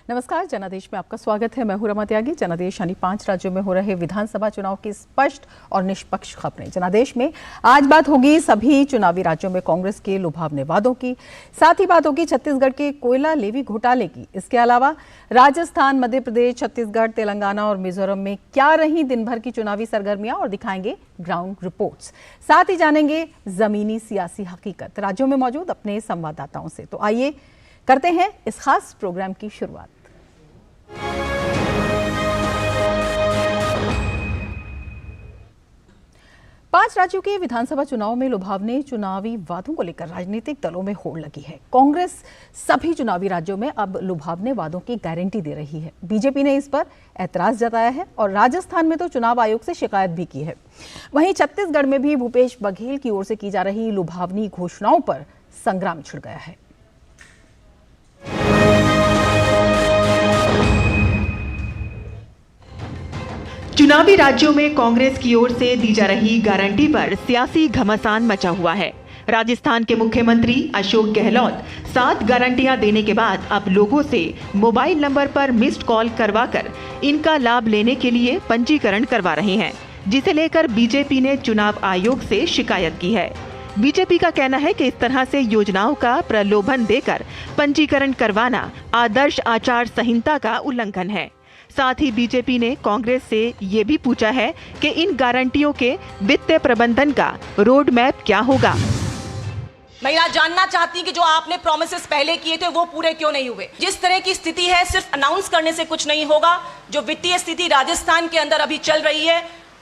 नमस्कार, जनादेश में आपका स्वागत है। मैं हूं रमा त्यागी। जनादेश यानी 5 राज्यों में हो रहे विधानसभा चुनाव की स्पष्ट और निष्पक्ष खबरें। जनादेश में आज बात होगी सभी चुनावी राज्यों में कांग्रेस के लुभावने वादों की, साथ ही बात होगी छत्तीसगढ़ के कोयला लेवी घोटाले की। इसके अलावा राजस्थान, मध्य प्रदेश, छत्तीसगढ़, तेलंगाना और मिजोरम में क्या रही दिन भर की चुनावी सरगर्मियां और दिखाएंगे ग्राउंड रिपोर्ट्स। साथ ही जानेंगे जमीनी सियासी हकीकत राज्यों में मौजूद अपने संवाददाताओं से। तो आइए करते हैं इस खास प्रोग्राम की शुरुआत। 5 राज्यों के विधानसभा चुनाव में लुभावने चुनावी वादों को लेकर राजनीतिक दलों में होड़ लगी है। कांग्रेस सभी चुनावी राज्यों में अब लुभावने वादों की गारंटी दे रही है। बीजेपी ने इस पर ऐतराज जताया है और राजस्थान में तो चुनाव आयोग से शिकायत भी की है। वहीं छत्तीसगढ़ में भी भूपेश बघेल की ओर से की जा रही लुभावनी घोषणाओं पर संग्राम छिड़ गया है। चुनावी राज्यों में कांग्रेस की ओर से दी जा रही गारंटी पर सियासी घमासान मचा हुआ है। राजस्थान के मुख्यमंत्री अशोक गहलोत 7 गारंटियां देने के बाद अब लोगों से मोबाइल नंबर पर मिस्ड कॉल करवाकर इनका लाभ लेने के लिए पंजीकरण करवा रहे हैं, जिसे लेकर बीजेपी ने चुनाव आयोग से शिकायत की है। बीजेपी का कहना है कि इस तरह से योजनाओं का प्रलोभन देकर पंजीकरण करवाना आदर्श आचार संहिता का उल्लंघन है। साथ ही बीजेपी ने कांग्रेस से ये भी पूछा है कि इन गारंटियों के वित्तीय प्रबंधन का रोड मैप क्या होगा। महिला जानना चाहती कि जो आपने प्रॉमिसेस पहले किए थे वो पूरे क्यों नहीं हुए। जिस तरह की स्थिति है, सिर्फ अनाउंस करने से कुछ नहीं होगा। जो वित्तीय स्थिति राजस्थान के अंदर अभी चल रही है,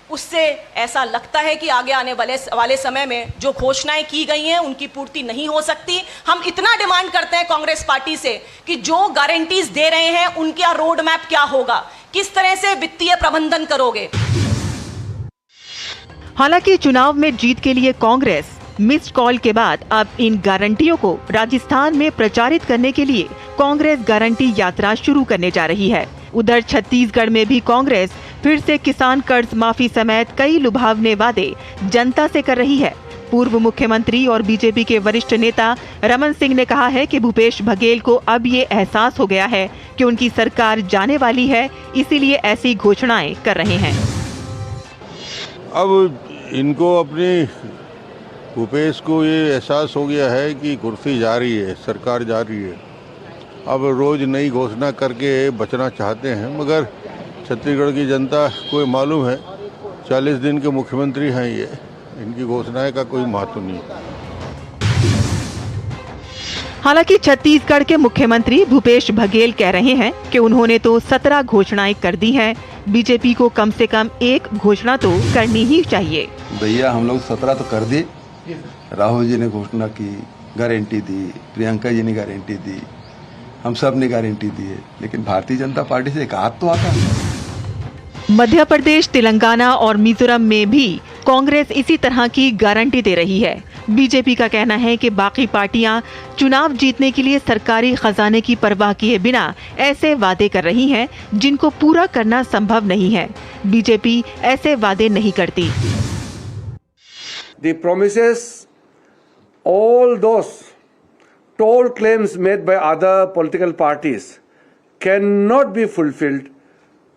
उससे ऐसा लगता है कि आगे आने वाले समय में जो घोषणाएं की गई हैं उनकी पूर्ति नहीं हो सकती। हम इतना डिमांड करते हैं कांग्रेस पार्टी से कि जो गारंटीज दे रहे हैं उनका रोड मैप क्या होगा, किस तरह से वित्तीय प्रबंधन करोगे। हालांकि चुनाव में जीत के लिए कांग्रेस मिस्ड कॉल के बाद अब इन गारंटियों को राजस्थान में प्रचारित करने के लिए कांग्रेस गारंटी यात्रा शुरू करने जा रही है। उधर छत्तीसगढ़ में भी कांग्रेस फिर से किसान कर्ज माफी समेत कई लुभावने वादे जनता से कर रही है। पूर्व मुख्यमंत्री और बीजेपी के वरिष्ठ नेता रमन सिंह ने कहा है कि भूपेश बघेल को अब ये एहसास हो गया है कि उनकी सरकार जाने वाली है, इसीलिए ऐसी घोषणाएं कर रहे हैं। अब इनको अपनी भूपेश को ये एहसास हो गया है कि कुर्सी जा रही है, सरकार जा रही है। अब रोज नई घोषणा करके बचना चाहते हैं, मगर छत्तीसगढ़ की जनता को मालूम है 40 दिन के मुख्यमंत्री हैं ये, इनकी घोषणाएं का कोई महत्व नहीं। हालांकि छत्तीसगढ़ के मुख्यमंत्री भूपेश बघेल कह रहे हैं कि उन्होंने तो 17 घोषणाएं कर दी हैं, बीजेपी को कम से कम एक घोषणा तो करनी ही चाहिए। भैया हम लोग 17 तो कर दिए। राहुल जी ने घोषणा की, गारंटी दी, प्रियंका जी ने गारंटी दी, हम सब ने गारंटी दी है, लेकिन भारतीय जनता पार्टी से एक हाथ तो आता है। मध्य प्रदेश, तेलंगाना और मिजोरम में भी कांग्रेस इसी तरह की गारंटी दे रही है। बीजेपी का कहना है कि बाकी पार्टियां चुनाव जीतने के लिए सरकारी खजाने की परवाह किए बिना ऐसे वादे कर रही हैं जिनको पूरा करना संभव नहीं है। बीजेपी ऐसे वादे नहीं करती। The promises, all those toll claims made by other political parties cannot be fulfilled,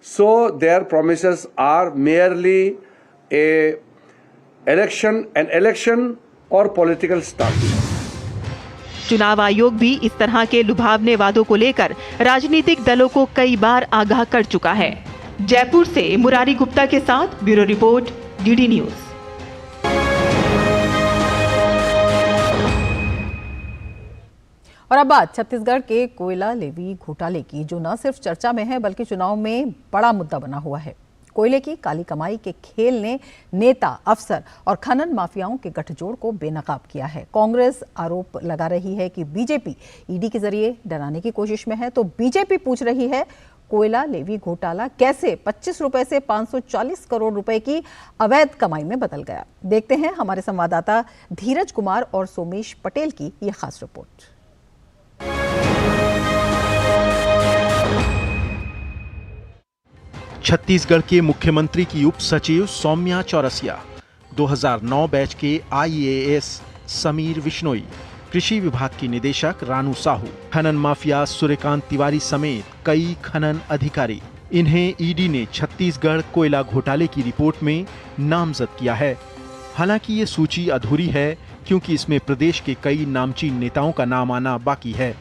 so their promises are merely an election or political stunt. चुनाव आयोग भी इस तरह के लुभावने वादों को लेकर राजनीतिक दलों को कई बार आगाह कर चुका है। जयपुर से मुरारी गुप्ता के साथ ब्यूरो रिपोर्ट, डीडी न्यूज। और अब बात छत्तीसगढ़ के कोयला लेवी घोटाले की, जो न सिर्फ चर्चा में है बल्कि चुनाव में बड़ा मुद्दा बना हुआ है। कोयले की काली कमाई के खेल ने नेता, अफसर और खनन माफियाओं के गठजोड़ को बेनकाब किया है। कांग्रेस आरोप लगा रही है कि बीजेपी ईडी के जरिए डराने की कोशिश में है, तो बीजेपी पूछ रही है कोयला लेवी घोटाला कैसे 25 रुपए से 540 करोड़ रुपए की अवैध कमाई में बदल गया। देखते हैं हमारे संवाददाता धीरज कुमार और सोमेश पटेल की यह खास रिपोर्ट। छत्तीसगढ़ के मुख्यमंत्री की उप सचिव सौम्या चौरसिया, 2009 बैच के आईएएस समीर विश्नोई, कृषि विभाग की निदेशक रानू साहू, खनन माफिया सूर्यकांत तिवारी समेत कई खनन अधिकारी। इन्हें ईडी ने छत्तीसगढ़ कोयला घोटाले की रिपोर्ट में नामजद किया है। हालांकि ये सूची अधूरी है क्योंकि इसमें प्रदेश के कई नामचीन नेताओं का नाम आना बाकी है।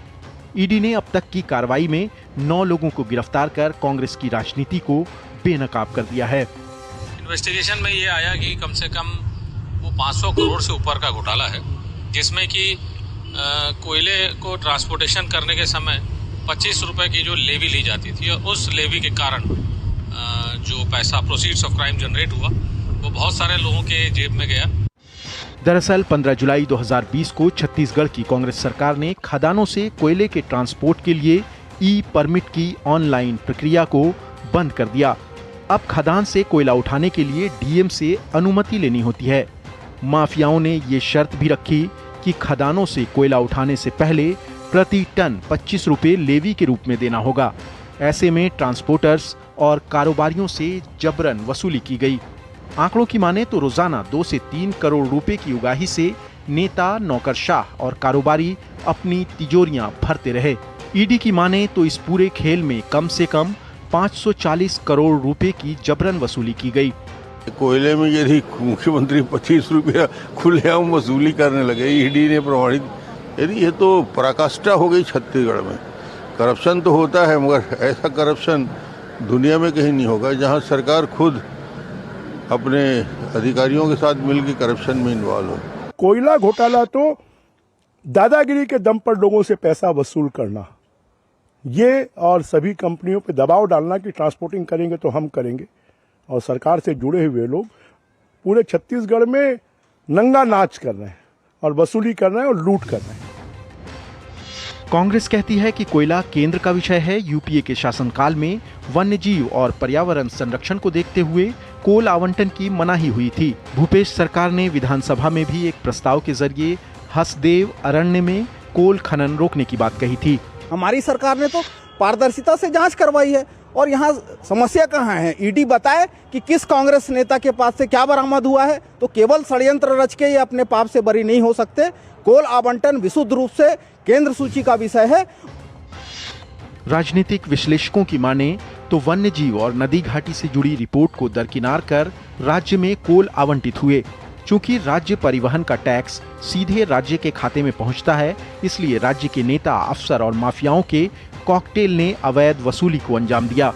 ईडी ने अब तक की कार्रवाई में 9 लोगों को गिरफ्तार कर कांग्रेस की राजनीति को बेनकाब कर दिया है। इन्वेस्टिगेशन में ये आया कि कम से कम वो 500 करोड़ से ऊपर का घोटाला है, जिसमें कि कोयले को ट्रांसपोर्टेशन करने के समय 25 रुपए की जो लेवी ली जाती थी और उस लेवी के कारण जो पैसा प्रोसीड्स ऑफ क्राइम जनरेट हुआ वो बहुत सारे लोगों के जेब में गया। दरअसल 15 जुलाई 2020 को छत्तीसगढ़ की कांग्रेस सरकार ने खदानों से कोयले के ट्रांसपोर्ट के लिए ई परमिट की ऑनलाइन प्रक्रिया को बंद कर दिया। अब खदान से कोयला उठाने के लिए डीएम से अनुमति लेनी होती है। माफियाओं ने ये शर्त भी रखी कि खदानों से कोयला उठाने से पहले प्रति टन 25 रुपए लेवी के रूप में देना होगा। ऐसे में ट्रांसपोर्टर्स और कारोबारियों से जबरन वसूली की गई। आंकड़ों की माने तो रोजाना 2 से 3 करोड़ रुपए की उगाही से नेता, नौकरशाह और कारोबारी अपनी तिजोरियां भरते रहे। ईडी की माने तो इस पूरे खेल में कम से कम 540 करोड़ रुपए की जबरन वसूली की गई। कोयले में यदि मुख्यमंत्री 25 रुपया खुलेआम वसूली करने लगे, ईडी ने प्रमाणित, यदि ये तो पराकाष्ठा हो गई छत्तीसगढ़ में। करप्शन तो होता है मगर ऐसा करप्शन दुनिया में कहीं नहीं होगा जहां सरकार खुद अपने अधिकारियों के साथ मिलकर करप्शन में इन्वॉल्व हो। कोयला घोटाला तो दादागिरी के दम पर लोगों से पैसा वसूल करना, ये और सभी कंपनियों पे दबाव डालना कि ट्रांसपोर्टिंग करेंगे तो हम करेंगे, और सरकार से जुड़े हुए लोग पूरे छत्तीसगढ़ में नंगा नाच कर रहे हैं और वसूली कर रहे हैं और लूट कर रहे हैं। कांग्रेस कहती है कि कोयला केंद्र का विषय है। यूपीए के शासनकाल में वन्यजीव और पर्यावरण संरक्षण को देखते हुए कोल आवंटन की मनाही हुई थी। भूपेश सरकार ने विधानसभा में भी एक प्रस्ताव के जरिए हसदेव अरण्य में कोल खनन रोकने की बात कही थी। हमारी सरकार ने तो पारदर्शिता से जांच करवाई है और यहाँ समस्या कहाँ है? ईडी बताए कि किस कांग्रेस नेता के पास से क्या बरामद हुआ है, तो केवल षड्यंत्र रच के ये अपने पाप से बरी नहीं हो सकते। कोल आवंटन विशुद्ध रूप से केंद्र सूची का विषय है। राजनीतिक विश्लेषकों की माने तो वन्यजीव और नदी घाटी से जुड़ी रिपोर्ट को दरकिनार कर राज्य में कोल आवंटित हुए। चूंकि राज्य परिवहन का टैक्स सीधे राज्य के खाते में पहुंचता है, इसलिए राज्य के नेता, अफसर और माफियाओं के कॉकटेल ने अवैध वसूली को अंजाम दिया।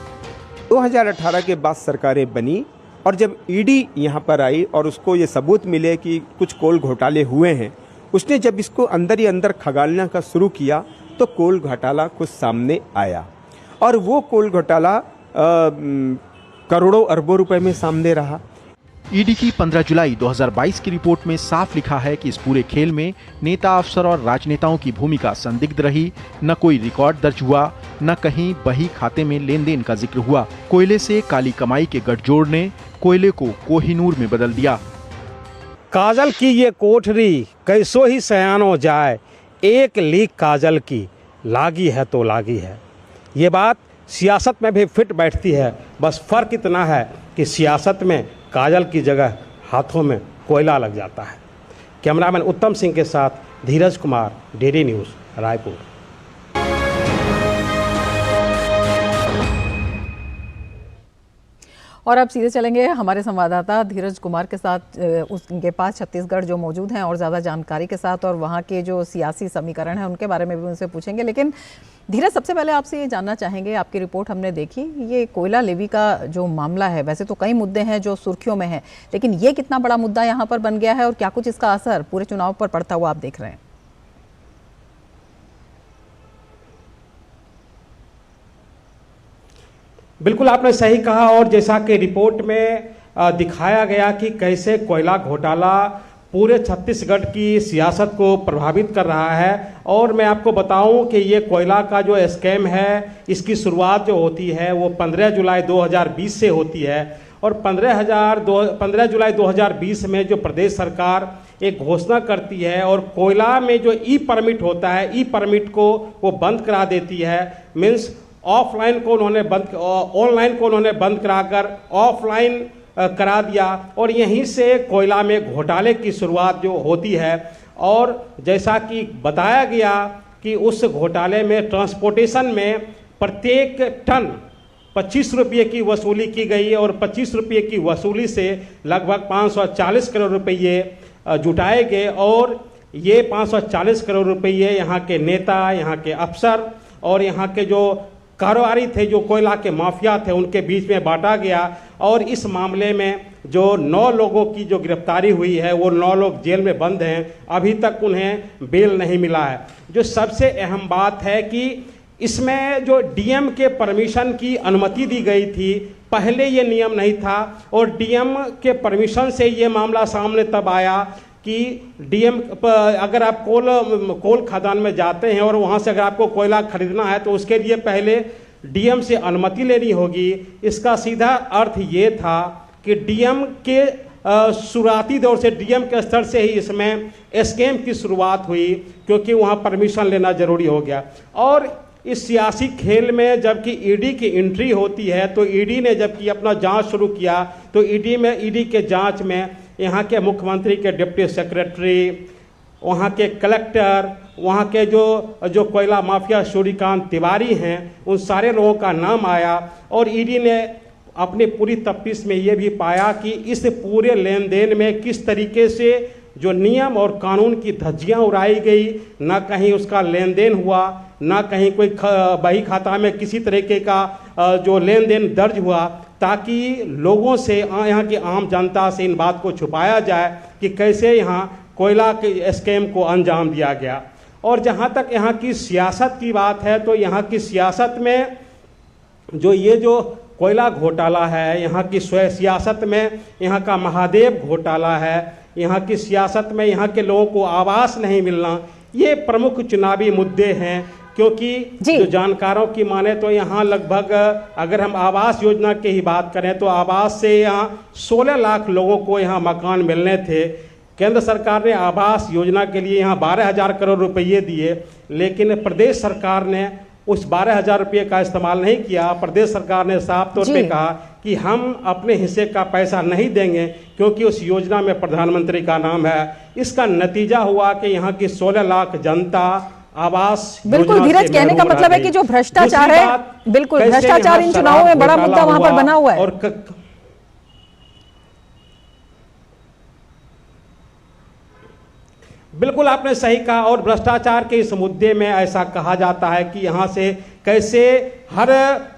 2018 के बाद सरकारें बनी और जब ईडी यहाँ पर आई और उसको ये सबूत मिले कि कुछ कोल घोटाले हुए हैं, उसने जब इसको अंदर ही अंदर खगालना का शुरू किया तो कोल घोटाला कुछ सामने आया और वो कोल घोटाला करोड़ों अरबों रुपए में सामने रहा। ईडी की 15 जुलाई 2022 की रिपोर्ट में साफ लिखा है कि इस पूरे खेल में नेता, अफसर और राजनेताओं की भूमिका संदिग्ध रही। न कोई रिकॉर्ड दर्ज हुआ, न कहीं बही खाते में लेन देन का जिक्र हुआ। कोयले से काली कमाई के गठजोड़ ने कोयले को कोहिनूर में बदल दिया। काजल की ये कोठरी कैसो ही सयानो जाए, एक लीक काजल की लागी है तो लागी है। ये बात सियासत में भी फिट बैठती है। बस फर्क इतना है कि सियासत में काजल की जगह हाथों में कोयला लग जाता है। कैमरामैन उत्तम सिंह के साथ धीरज कुमार, डीडी न्यूज़, रायपुर। और अब सीधे चलेंगे हमारे संवाददाता धीरज कुमार के साथ, उनके पास छत्तीसगढ़ जो मौजूद हैं और ज़्यादा जानकारी के साथ, और वहाँ के जो सियासी समीकरण हैं उनके बारे में भी उनसे पूछेंगे। लेकिन धीरज, सबसे पहले आपसे ये जानना चाहेंगे, आपकी रिपोर्ट हमने देखी, ये कोयला लेवी का जो मामला है, वैसे तो कई मुद्दे हैं जो सुर्खियों में हैं, लेकिन ये कितना बड़ा मुद्दा यहाँ पर बन गया है और क्या कुछ इसका असर पूरे चुनाव पर पड़ता हुआ आप देख रहे हैं? बिल्कुल आपने सही कहा, और जैसा कि रिपोर्ट में दिखाया गया कि कैसे कोयला घोटाला पूरे छत्तीसगढ़ की सियासत को प्रभावित कर रहा है। और मैं आपको बताऊं कि ये कोयला का जो स्कैम है, इसकी शुरुआत जो होती है वो 15 जुलाई 2020 से होती है। और 15 जुलाई 2020 में जो प्रदेश सरकार एक घोषणा करती है और कोयला में जो ई परमिट होता है, ई परमिट को वो बंद करा देती है। मीन्स ऑफलाइन को उन्होंने बंद, ऑनलाइन को उन्होंने बंद कराकर ऑफलाइन करा दिया, और यहीं से कोयला में घोटाले की शुरुआत जो होती है। और जैसा कि बताया गया कि उस घोटाले में ट्रांसपोर्टेशन में प्रत्येक टन 25 रुपये की वसूली की गई और 25 रुपये की वसूली से लगभग 540 करोड़ रुपये जुटाए गए और ये 540 करोड़ रुपये यहाँ के नेता, यहाँ के अफसर और यहाँ के जो कारोबारी थे, जो कोयला के माफिया थे, उनके बीच में बांटा गया। और इस मामले में जो 9 लोगों की जो गिरफ्तारी हुई है, वो 9 लोग जेल में बंद हैं, अभी तक उन्हें बेल नहीं मिला है। जो सबसे अहम बात है कि इसमें जो डीएम के परमिशन की अनुमति दी गई थी, पहले ये नियम नहीं था और डीएम के परमिशन से ये मामला सामने तब आया कि डीएम अगर आप कोल खदान में जाते हैं और वहाँ से अगर आपको कोयला खरीदना है तो उसके लिए पहले डीएम से अनुमति लेनी होगी। इसका सीधा अर्थ ये था कि डीएम के शुरुआती दौर से, डीएम के स्तर से ही इसमें स्कैम की शुरुआत हुई, क्योंकि वहाँ परमिशन लेना जरूरी हो गया। और इस सियासी खेल में जबकि ईडी की एंट्री होती है, तो ईडी ने जबकि अपना जांच शुरू किया, तो ईडी के जांच में यहाँ के मुख्यमंत्री के डिप्टी सेक्रेटरी, वहाँ के कलेक्टर, वहाँ के जो कोयला माफिया सूर्यकांत तिवारी हैं, उन सारे लोगों का नाम आया। और ईडी ने अपनी पूरी तफ्तीश में ये भी पाया कि इस पूरे लेन देन में किस तरीके से जो नियम और कानून की धज्जियाँ उड़ाई गई, ना कहीं उसका लेन देन हुआ, ना कहीं कोई बही खाता में किसी तरीके का जो लेन देन दर्ज हुआ, ताकि लोगों से, यहाँ की आम जनता से इन बात को छुपाया जाए कि कैसे यहाँ कोयला के स्कैम को अंजाम दिया गया। और जहाँ तक यहाँ की सियासत की बात है, तो यहाँ की सियासत में जो कोयला घोटाला है, यहाँ की सियासत में यहाँ का महादेव घोटाला है, यहाँ की सियासत में यहाँ के लोगों को आवास नहीं मिलना, ये प्रमुख चुनावी मुद्दे हैं। क्योंकि जो जानकारों की माने तो यहाँ लगभग, अगर हम आवास योजना की ही बात करें, तो आवास से यहाँ 16 लाख लोगों को यहाँ मकान मिलने थे। केंद्र सरकार ने आवास योजना के लिए यहाँ 12,000 करोड़ रुपये दिए, लेकिन प्रदेश सरकार ने उस 12,000 रुपये का इस्तेमाल नहीं किया। प्रदेश सरकार ने साफ तौर पे कहा कि हम अपने हिस्से का पैसा नहीं देंगे, क्योंकि उस योजना में प्रधानमंत्री का नाम है। इसका नतीजा हुआ कि यहाँ की 16 लाख जनता आवास, बिल्कुल धीरज, कहने का मतलब है कि जो भ्रष्टाचार है, बिल्कुल भ्रष्टाचार इन चुनावों में बड़ा मुद्दा वहां पर बना हुआ है। और बिल्कुल आपने सही कहा। और भ्रष्टाचार के इस मुद्दे में ऐसा कहा जाता है कि यहाँ से कैसे हर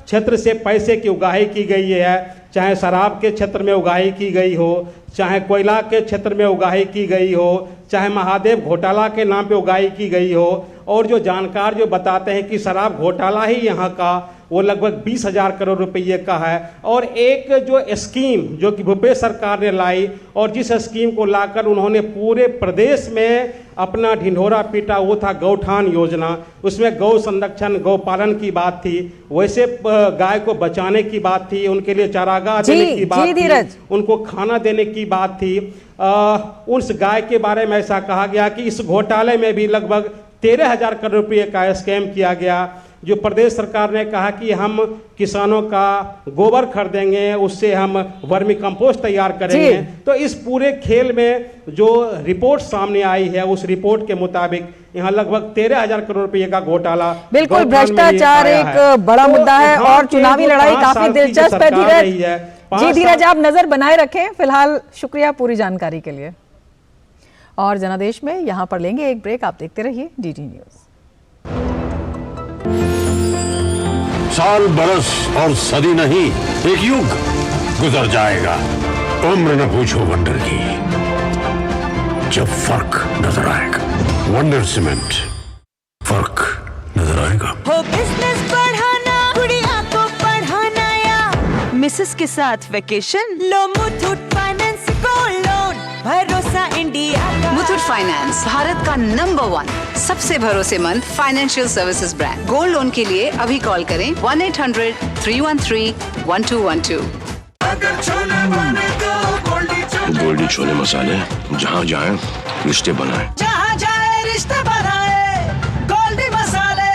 क्षेत्र से पैसे की उगाही की गई है, चाहे शराब के क्षेत्र में उगाही की गई हो, चाहे कोयला के क्षेत्र में उगाही की गई हो, चाहे महादेव घोटाला के नाम पे उगाही की गई हो। और जो जानकार जो बताते हैं कि शराब घोटाला ही यहाँ का वो लगभग 20,000 करोड़ रुपये का है। और एक जो स्कीम जो कि भूपेश सरकार ने लाई, और जिस स्कीम को लाकर उन्होंने पूरे प्रदेश में अपना ढिंढोरा पीटा, वो था गौठान योजना। उसमें गौ संरक्षण, गौ पालन की बात थी, वैसे गाय को बचाने की बात थी, उनके लिए चारागाह देने की बात थी, उनको खाना देने की बात थी। उस गाय के बारे में ऐसा कहा गया कि इस घोटाले में भी लगभग 13,000 करोड़ रुपये का स्कैम किया गया। जो प्रदेश सरकार ने कहा कि हम किसानों का गोबर खरीदेंगे, उससे हम वर्मी कंपोस्ट तैयार करेंगे। तो इस पूरे खेल में जो रिपोर्ट सामने आई है, उस रिपोर्ट के मुताबिक यहाँ लगभग 13,000 करोड़ रुपए का घोटाला, बिल्कुल भ्रष्टाचार एक बड़ा मुद्दा है और चुनावी लड़ाई काफी दिलचस्प है। धीरज जी, धीरज आप नजर बनाए रखें। फिलहाल शुक्रिया पूरी जानकारी के लिए। और जनादेश में यहाँ पर लेंगे एक ब्रेक, आप देखते रहिए डीडी न्यूज। साल, बरस और सदी नहीं, एक युग गुजर जाएगा। उम्र न पूछो वंडर की, जब फर्क नजर आएगा। वंडर सीमेंट, फर्क नजर आएगा। हो बिजनेस बढ़ाना, गुड़िया को पढ़ाना, या मिसेस के साथ वेकेशन, लो मुथूट फाइनेंस गोल्ड लोन, भरोसा इंडिया का। मुथूट फाइनेंस भारत का नंबर 1 सबसे भरोसेमंद financial services brand. Gold loan के लिए अभी कॉल करें 1-800-313-1212। गोल्डी छोले मसाले, जहाँ जाए रिश्ते बनाए, जहाँ जाए रिश्ते बनाए, गोल्डी मसाले।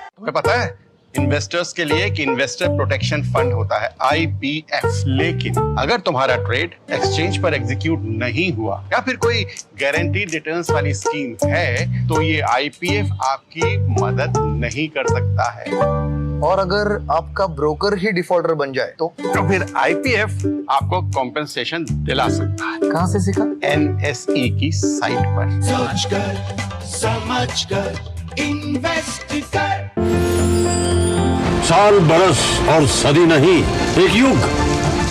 तुम्हें पता है इन्वेस्टर्स के लिए एक इन्वेस्टर प्रोटेक्शन फंड होता है IPF। लेकिन अगर तुम्हारा ट्रेड एक्सचेंज पर एग्जीक्यूट नहीं हुआ या फिर कोई गारंटीड रिटर्न्स वाली स्कीम है तो ये IPF आपकी मदद नहीं कर सकता है। और अगर आपका ब्रोकर ही डिफॉल्टर बन जाए तो फिर IPF आपको कॉम्पेंसेशन दिला सकता है। कहां से सीखा? NSE की साइट पर। सोच कर समझ कर इन्वेस्ट कर। साल बरस और सदी नहीं, एक युग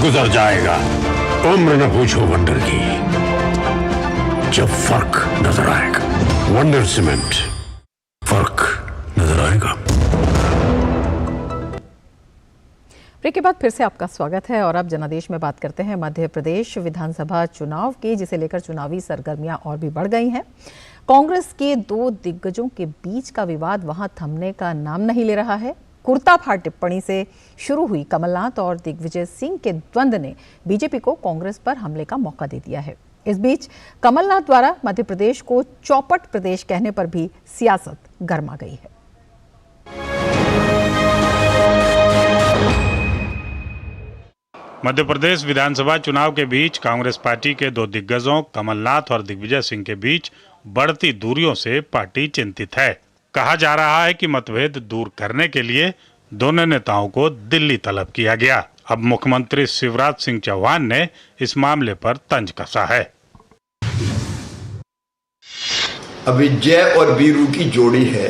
गुजर जाएगा। उम्र न पूछो वंडर की, जब फर्क नजर आएगा। वंडर सीमेंट, फर्क नजर आएगा। ब्रेक के बाद फिर से आपका स्वागत है और अब जनादेश में बात करते हैं मध्य प्रदेश विधानसभा चुनाव की, जिसे लेकर चुनावी सरगर्मियां और भी बढ़ गई हैं। कांग्रेस के दो दिग्गजों के बीच का विवाद वहां थमने का नाम नहीं ले रहा है। कुर्ताफाड़ टिप्पणी से शुरू हुई कमलनाथ और दिग्विजय सिंह के द्वंद्व ने बीजेपी को कांग्रेस पर हमले का मौका दे दिया है। इस बीच कमलनाथ द्वारा मध्य प्रदेश को चौपट प्रदेश कहने पर भी सियासत गर्मा गई है। मध्य प्रदेश विधानसभा चुनाव के बीच कांग्रेस पार्टी के दो दिग्गजों कमलनाथ और दिग्विजय सिंह के बीच बढ़ती दूरियों से पार्टी चिंतित है। कहा जा रहा है कि मतभेद दूर करने के लिए दोनों नेताओं को दिल्ली तलब किया गया। अब मुख्यमंत्री शिवराज सिंह चौहान ने इस मामले पर तंज कसा है। अभी जय और वीरू की जोड़ी है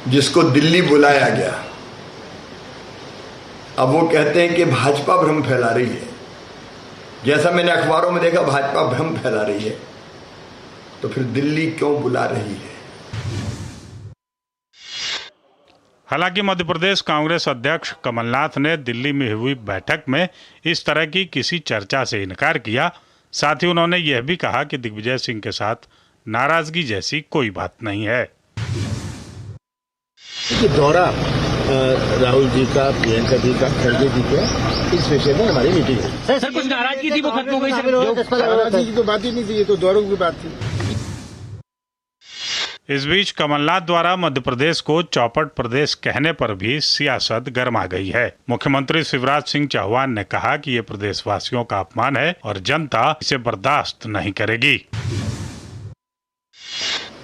जिसको दिल्ली बुलाया गया। अब वो कहते हैं कि भाजपा भ्रम फैला रही है। जैसा मैंने अखबारों में देखा भाजपा भ्रम फैला रही है, तो फिर दिल्ली क्यों बुला रही है? हालांकि मध्य प्रदेश कांग्रेस अध्यक्ष कमलनाथ ने दिल्ली में हुई बैठक में इस तरह की किसी चर्चा से इनकार किया। साथ ही उन्होंने यह भी कहा कि दिग्विजय सिंह के साथ नाराजगी जैसी कोई बात नहीं है। दौरा राहुल जी का, प्रियंका जी का, खड़गे जी का, इस विषय में हमारी मीटिंग है। सर कुछ नाराजगी थी वो खत्म हो गई। नाराजगी की तो बात ही नहीं थी, ये तो दौरों की बात थी। इस बीच कमलनाथ द्वारा मध्य प्रदेश को चौपट प्रदेश कहने पर भी सियासत गर्मा गई है। मुख्यमंत्री शिवराज सिंह चौहान ने कहा कि ये प्रदेशवासियों का अपमान है और जनता इसे बर्दाश्त नहीं करेगी।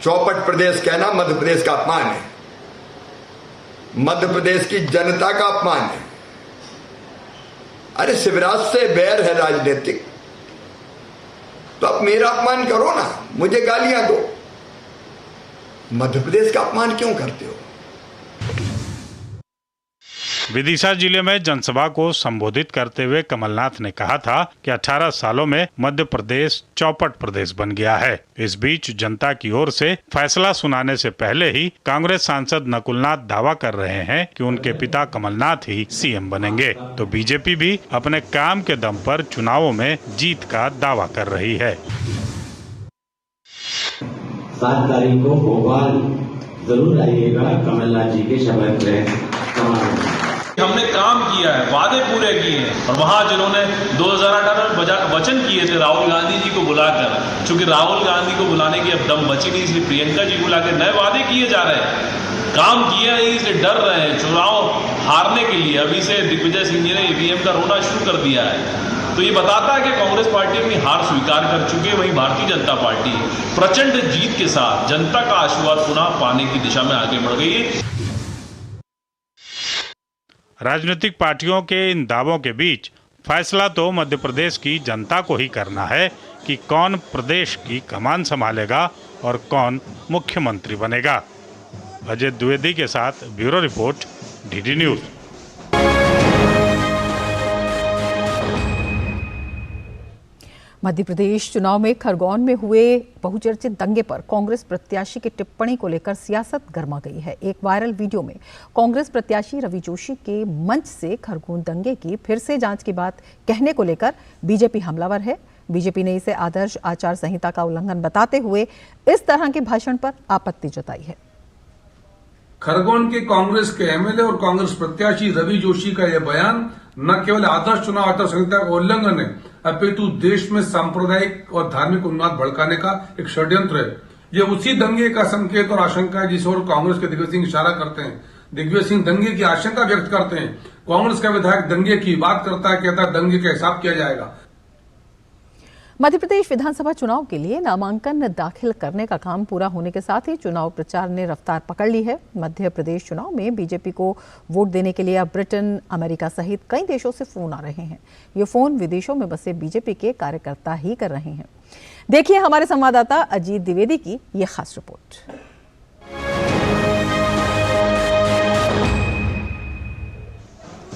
चौपट प्रदेश कहना मध्य प्रदेश का अपमान है, मध्य प्रदेश की जनता का अपमान है। अरे शिवराज से बैर है राजनीतिक, तो अब मेरा अपमान करो ना, मुझे गालियां दो, मध्य प्रदेश का अपमान क्यों करते हो? विदिशा जिले में जनसभा को संबोधित करते हुए कमलनाथ ने कहा था कि 18 सालों में मध्य प्रदेश चौपट प्रदेश बन गया है। इस बीच जनता की ओर से फैसला सुनाने से पहले ही कांग्रेस सांसद नकुलनाथ दावा कर रहे हैं कि उनके पिता कमलनाथ ही सीएम बनेंगे, तो बीजेपी भी अपने काम के दम पर चुनावों में जीत का दावा कर रही है। 7 तारीख को भोपाल जरूर आइएगा कमलनाथ जी के शपथ ग्रहण। हमने काम किया है, वादे पूरे किए हैं और वहां जिन्होंने 2018 में वचन किए थे राहुल गांधी जी को बुलाकर, चूंकि राहुल गांधी को बुलाने की अब दम बची नहीं, इसलिए प्रियंका जी को बुलाकर नए वादे किए जा रहे हैं। काम किया नहीं इसलिए डर रहे हैं चुनाव हारने के लिए। अभी से दिग्विजय सिंह जी ने ईवीएम का रोना शुरू कर दिया है, तो ये बताता है कि कांग्रेस पार्टी अपनी हार स्वीकार कर चुकी है। वहीं भारतीय जनता पार्टी प्रचंड जीत के साथ जनता का आशीर्वाद पुनः पाने की दिशा में आगे बढ़ गई है। राजनीतिक पार्टियों के इन दावों के बीच फैसला तो मध्य प्रदेश की जनता को ही करना है कि कौन प्रदेश की कमान संभालेगा और कौन मुख्यमंत्री बनेगा। अजय द्विवेदी के साथ bureau report, DD news. Madhya Pradesh चुनाव में खरगोन में हुए बहुचर्चित दंगे पर कांग्रेस प्रत्याशी की टिप्पणी को लेकर सियासत गर्मा गई है। एक वायरल वीडियो में कांग्रेस प्रत्याशी रवि जोशी के मंच से खरगोन दंगे की फिर से जांच की बात कहने को लेकर बीजेपी हमलावर है। बीजेपी ने इसे आदर्श आचार संहिता का उल्लंघन बताते हुए इस तरह के भाषण पर आपत्ति जताई है। खरगोन के कांग्रेस के एमएलए और कांग्रेस प्रत्याशी रवि जोशी का यह बयान न केवल आदर्श चुनाव आचार संहिता का उल्लंघन है, अपितु देश में सांप्रदायिक और धार्मिक उन्माद भड़काने का एक षड्यंत्र है। ये उसी दंगे का संकेत और आशंका है जिस ओर कांग्रेस के दिग्विजय सिंह इशारा करते हैं। दिग्विजय सिंह दंगे की आशंका व्यक्त करते हैं, कांग्रेस का विधायक दंगे की बात करता है, कहता है दंगे का हिसाब किया जाएगा। मध्य प्रदेश विधानसभा चुनाव के लिए नामांकन दाखिल करने का काम पूरा होने के साथ ही चुनाव प्रचार ने रफ्तार पकड़ ली है। मध्य प्रदेश चुनाव में बीजेपी को वोट देने के लिए अब ब्रिटेन, अमेरिका सहित कई देशों से फोन आ रहे हैं। ये फोन विदेशों में बसे बीजेपी के कार्यकर्ता ही कर रहे हैं। देखिए हमारे संवाददाता अजीत द्विवेदी की ये खास रिपोर्ट।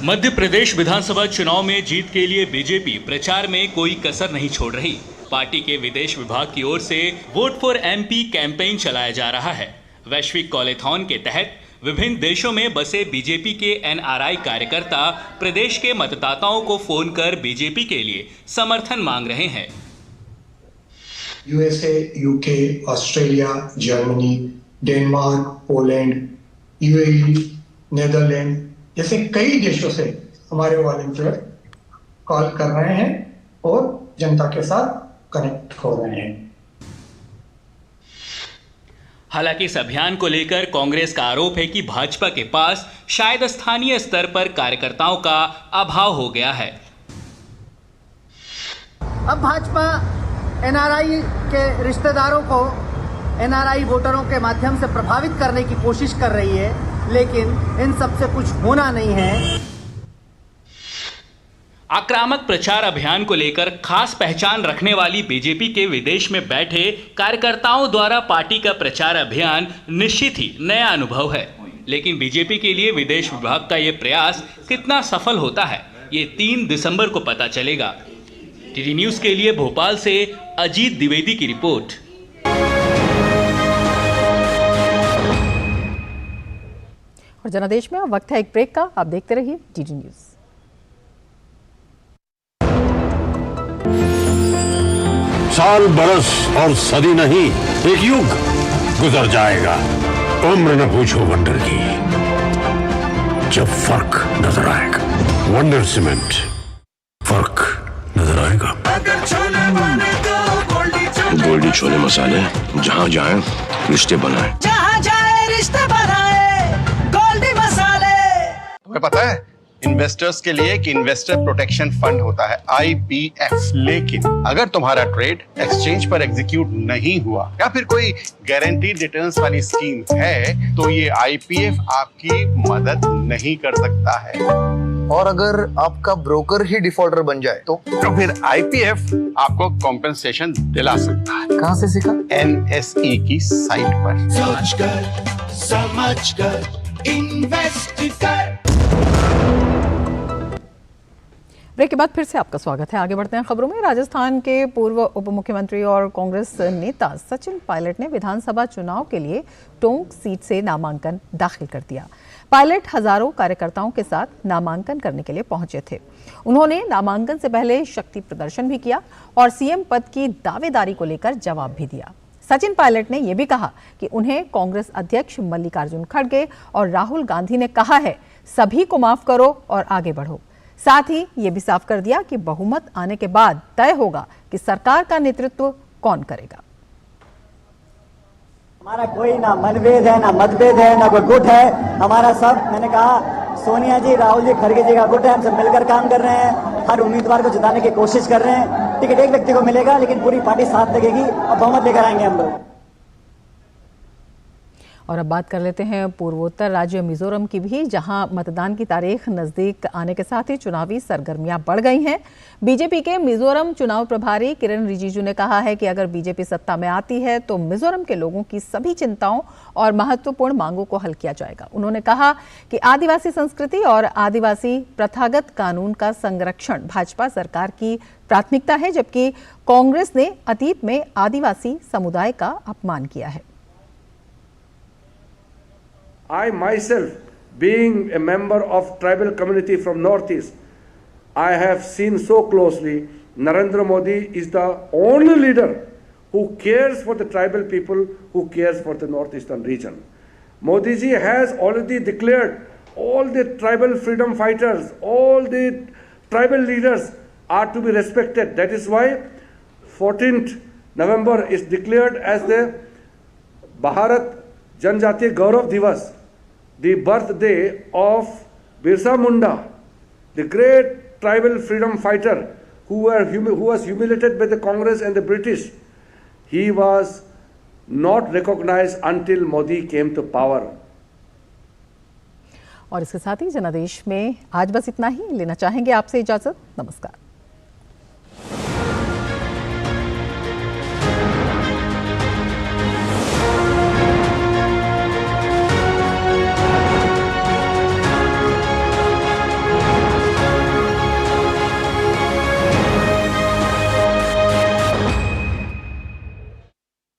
मध्य प्रदेश विधानसभा चुनाव में जीत के लिए बीजेपी प्रचार में कोई कसर नहीं छोड़ रही। पार्टी के विदेश विभाग की ओर से वोट फॉर एमपी कैंपेन चलाया जा रहा है। वैश्विक कॉलेथॉन के तहत विभिन्न देशों में बसे बीजेपी के एनआरआई कार्यकर्ता प्रदेश के मतदाताओं को फोन कर बीजेपी के लिए समर्थन मांग रहे हैं। USA, UK, Australia, Germany, Denmark, Poland, UAE, Netherland जैसे कई देशों से हमारे वॉलंटियर कॉल कर रहे हैं और जनता के साथ कनेक्ट हो रहे हैं। हालांकि इस अभियान को लेकर कांग्रेस का आरोप है कि भाजपा के पास शायद स्थानीय स्तर पर कार्यकर्ताओं का अभाव हो गया है। अब भाजपा एनआरआई के रिश्तेदारों को एनआरआई वोटरों के माध्यम से प्रभावित करने की कोशिश कर रही है, लेकिन इन सब से कुछ होना नहीं है। आक्रामक प्रचार अभियान को लेकर खास पहचान रखने वाली बीजेपी के विदेश में बैठे कार्यकर्ताओं द्वारा पार्टी का प्रचार अभियान निश्चित ही नया अनुभव है। लेकिन बीजेपी के लिए विदेश विभाग का ये प्रयास कितना सफल होता है, ये 3 दिसंबर को पता चलेगा। टीडी न्यूज के लिए भोपाल से अजीत द्विवेदी की रिपोर्ट। और जनादेश में वक्त है एक ब्रेक का। आप देखते रहिए टीडी न्यूज। साल, बरस और सदी नहीं, एक युग गुजर जाएगा। उम्र न पूछो वंडर की, जब फर्क नजर आएगा। वंडर सीमेंट, फर्क नजर आएगा। अगर छोले बने तो गोल्डी छोले मसाले, जहाँ जाए रिश्ते बनाए, जहाँ जाए रिश्ते बनाए, गोल्डी मसाले। तुम्हें पता है इन्वेस्टर्स के लिए एक इन्वेस्टर प्रोटेक्शन फंड होता है IPF, लेकिन अगर तुम्हारा ट्रेड एक्सचेंज पर एग्जीक्यूट नहीं हुआ या फिर कोई गारंटीड रिटर्न्स वाली स्कीम है तो ये IPF आपकी मदद नहीं कर सकता है। और अगर आपका ब्रोकर ही डिफॉल्टर बन जाए तो फिर IPF आपको कॉम्पेंसेशन दिला सकता है। कहाँ से सीखा? NSE की साइट पर। सोच कर, समझ कर, इन्वेस्ट कर। ब्रेक के बाद फिर से आपका स्वागत है। आगे बढ़ते हैं खबरों में। राजस्थान के पूर्व उप मुख्यमंत्री और कांग्रेस नेता सचिन पायलट ने विधानसभा चुनाव के लिए टोंक सीट से नामांकन दाखिल कर दिया। पायलट हजारों कार्यकर्ताओं के साथ नामांकन करने के लिए पहुंचे थे। उन्होंने नामांकन से पहले शक्ति प्रदर्शन भी किया और सीएम पद की दावेदारी को लेकर जवाब भी दिया। सचिन पायलट ने यह भी कहा कि उन्हें कांग्रेस अध्यक्ष मल्लिकार्जुन खड़गे और राहुल गांधी ने कहा है सभी को माफ करो और आगे बढ़ो। साथ ही ये भी साफ कर दिया कि बहुमत आने के बाद तय होगा कि सरकार का नेतृत्व कौन करेगा। हमारा कोई ना मनभेद है, ना मतभेद है, ना कोई गुट है। हमारा सब, मैंने कहा सोनिया जी, राहुल जी, खड़गे जी का गुट है। हम सब मिलकर काम कर रहे हैं, हर उम्मीदवार को जिताने की कोशिश कर रहे हैं। टिकट एक व्यक्ति को मिलेगा लेकिन पूरी पार्टी साथ लगेगी और बहुमत लेकर आएंगे हम लोग। और अब बात कर लेते हैं पूर्वोत्तर राज्य मिजोरम की भी, जहां मतदान की तारीख नजदीक आने के साथ ही चुनावी सरगर्मियां बढ़ गई हैं। बीजेपी के मिजोरम चुनाव प्रभारी किरण रिजिजू ने कहा है कि अगर बीजेपी सत्ता में आती है तो मिजोरम के लोगों की सभी चिंताओं और महत्वपूर्ण मांगों को हल किया जाएगा। उन्होंने कहा कि आदिवासी संस्कृति और आदिवासी प्रथागत कानून का संरक्षण भाजपा सरकार की प्राथमिकता है, जबकि कांग्रेस ने अतीत में आदिवासी समुदाय का अपमान किया है। I myself, being a member of tribal community from Northeast, I have seen so closely Narendra Modi is the only leader who cares for the tribal people, who cares for the Northeastern region. Modi ji has already declared all the tribal freedom fighters, all the tribal leaders are to be respected. That is why 14th November is declared as the Bharat Janjatiya Gaurav Divas, the birthday of Birsa Munda, the great tribal freedom fighter who was humiliated by the Congress and the British. He was not recognized until Modi came to power. और इसके साथ ही जनादेश में आज बस इतना ही। लेना चाहेंगे आपसे इजाजत। नमस्कार।